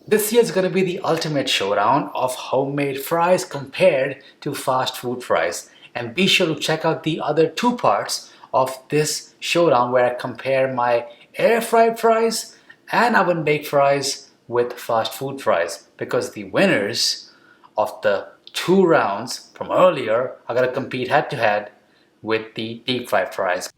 This year is going to be the ultimate showdown of homemade fries compared to fast food fries. And be sure to check out the other two parts of this showdown where I compare my air fried fries and oven baked fries with fast food fries, because the winners of the two rounds from earlier are going to compete head to head with the deep fried fries.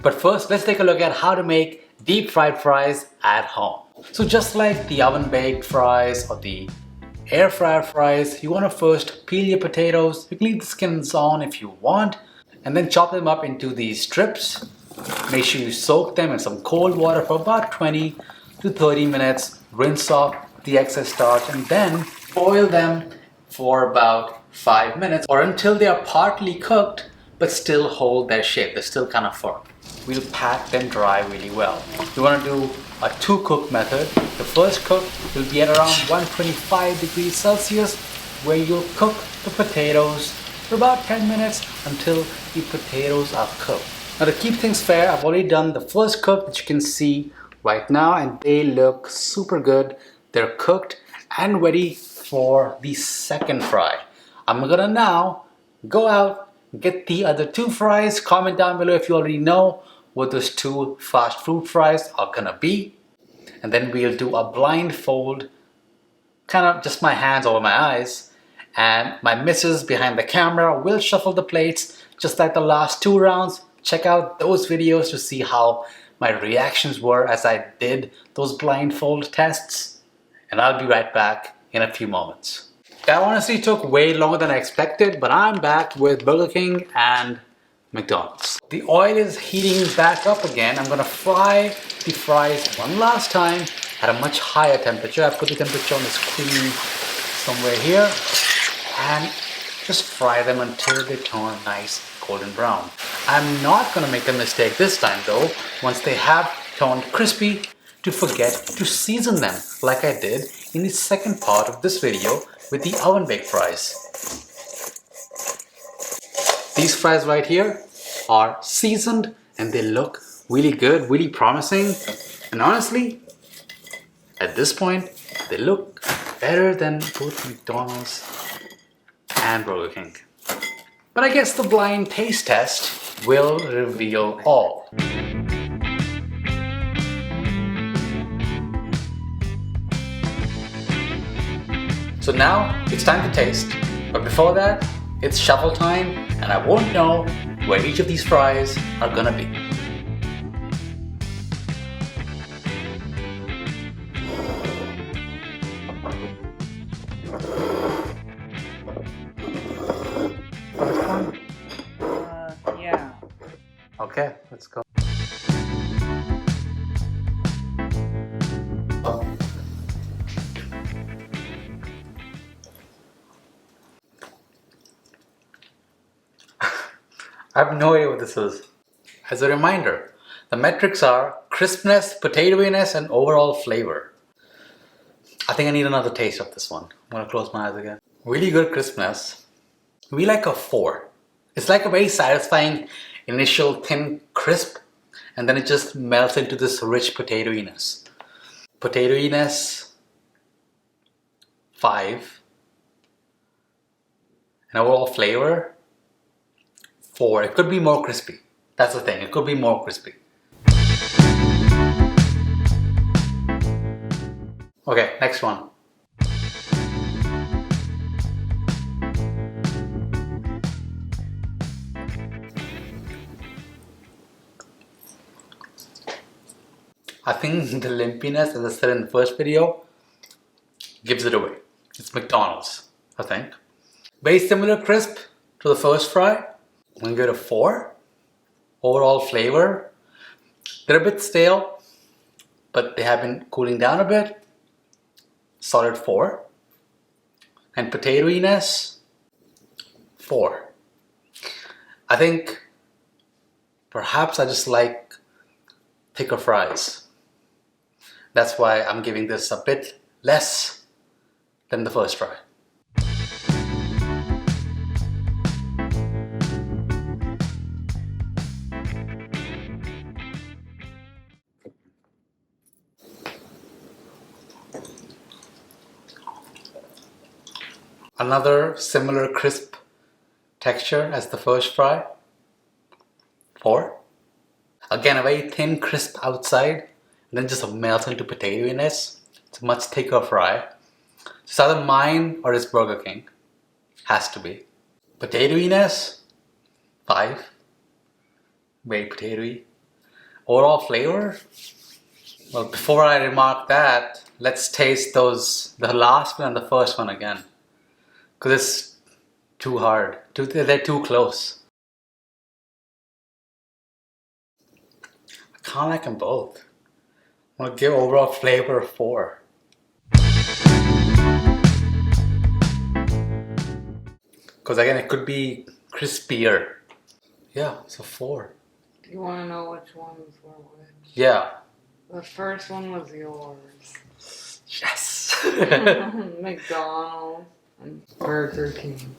But first, let's take a look at how to make deep fried fries at home. So just like the oven baked fries or the air fryer fries, you want to first peel your potatoes. You can leave the skins on if you want, and then chop them up into these strips. Make sure you soak them in some cold water for about 20 to 30 minutes. Rinse off the excess starch and then boil them for about 5 minutes or until they are partly cooked but still hold their shape. They're still kind of firm. We'll pat them dry really well. You want to do a two-cook method. The first cook will be at around 125 degrees Celsius, where you'll cook the potatoes for about 10 minutes until the potatoes are cooked. Now, to keep things fair, I've already done the first cook that you can see right now, and they look super good. They're cooked and ready for the second fry. I'm gonna now go out, get the other two fries. Comment down below if you already know what those two fast food fries are gonna be. And then we'll do a blindfold, kind of just my hands over my eyes. And my missus behind the camera will shuffle the plates just like the last two rounds. Check out those videos to see how my reactions were as I did those blindfold tests. And I'll be right back in a few moments. That honestly took way longer than I expected, but I'm back with Burger King and McDonald's. The oil is heating back up again. I'm gonna fry the fries one last time at a much higher temperature. I put the temperature on the screen somewhere here, and just fry them until they turn nice golden brown. I'm not gonna make a mistake this time though, once they have turned crispy, to forget to season them like I did in the second part of this video with the oven baked fries. These fries right here are seasoned and they look really good, really promising. And honestly, at this point, they look better than both McDonald's and Burger King. But I guess the blind taste test will reveal all. So now it's time to taste, but before that, it's shuffle time, and I won't know where each of these fries are gonna be. First one? Yeah. Okay, let's go. I have no idea what this is. As a reminder, the metrics are crispness, potatoiness, and overall flavor. I think I need another taste of this one. I'm gonna close my eyes again. Really good crispness. We like a 4. It's like a very satisfying initial thin crisp, and then it just melts into this rich potatoiness. Potatoiness, 5. And overall flavor, 4. It could be more crispy. That's the thing, it could be more crispy. Okay, next one. I think the limpiness, as I said in the first video, gives it away. It's McDonald's, I think. Very similar crisp to the first fry. I'm gonna give it a 4. Overall flavor, they're a bit stale, but they have been cooling down a bit. Solid 4. And potatoiness, 4. I think perhaps I just like thicker fries. That's why I'm giving this a bit less than the first fry. Another similar crisp texture as the first fry. 4. Again, a very thin, crisp outside, and then just melts into potatoiness. It's a much thicker fry. It's either mine or it's Burger King. Has to be. Potatoiness. 5. Very potatoy. Overall flavor. Well, before I remark that, let's taste the last one and the first one again. Because it's too hard. They're too close. I kind of like them both. I'm going to give overall flavor 4. Because again, it could be crispier. Yeah, so 4. Do you want to know which ones were which? Yeah. The first one was yours. Yes. McDonald and Burger King.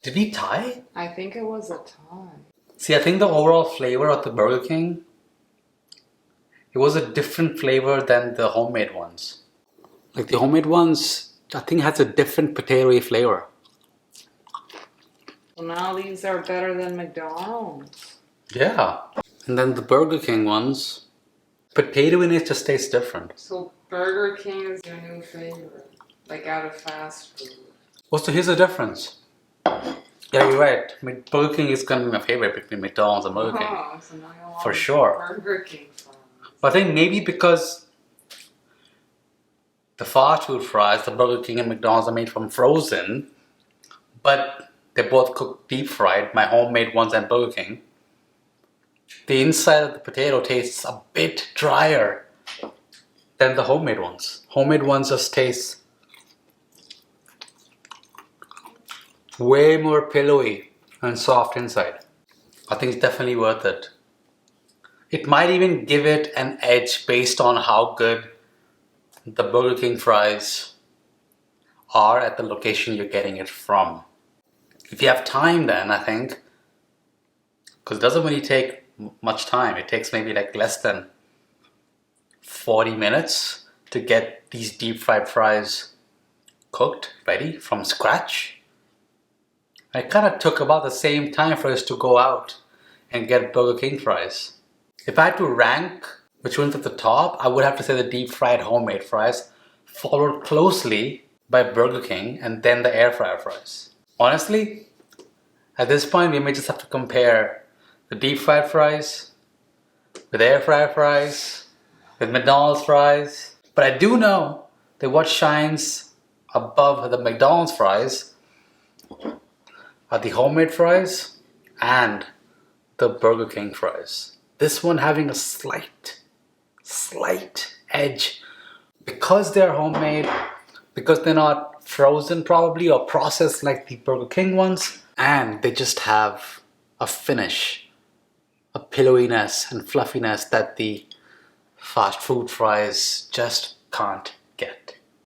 Did we tie? I think it was a tie. See, I think the overall flavor of the Burger King, it was a different flavor than the homemade ones. Like the homemade ones, I think has a different potatoy flavor. Well, now these are better than McDonald's. Yeah. And then the Burger King ones, potato in it just tastes different. So Burger King is your new favorite, like out of fast food. Oh, so here's the difference. Yeah, you're right. Burger King is going to be my favorite between McDonald's and Burger King. Oh, so now you want For sure. Burger King fries. But I think maybe because the fast food fries, the Burger King and McDonald's are made from frozen, but they're both cooked deep fried, my homemade ones and Burger King. The inside of the potato tastes a bit drier than the homemade ones. Homemade ones just taste way more pillowy and soft inside. I think it's definitely worth it. It might even give it an edge based on how good the Burger King fries are at the location you're getting it from. If you have time then, I think, because it doesn't really take much time. It takes maybe like less than 40 minutes to get these deep fried fries cooked, ready from scratch. It kind of took about the same time for us to go out and get Burger King fries. If I had to rank which one's at the top, I would have to say the deep fried homemade fries, followed closely by Burger King and then the air fryer fries. Honestly, at this point we may just have to compare the deep fried fries with air fryer fries, with McDonald's fries. But I do know that what shines above the McDonald's fries are the homemade fries and the Burger King fries. This one having a slight edge because they're homemade, because they're not frozen probably or processed like the Burger King ones, and they just have a finish, a pillowiness and fluffiness that the fast food fries just can't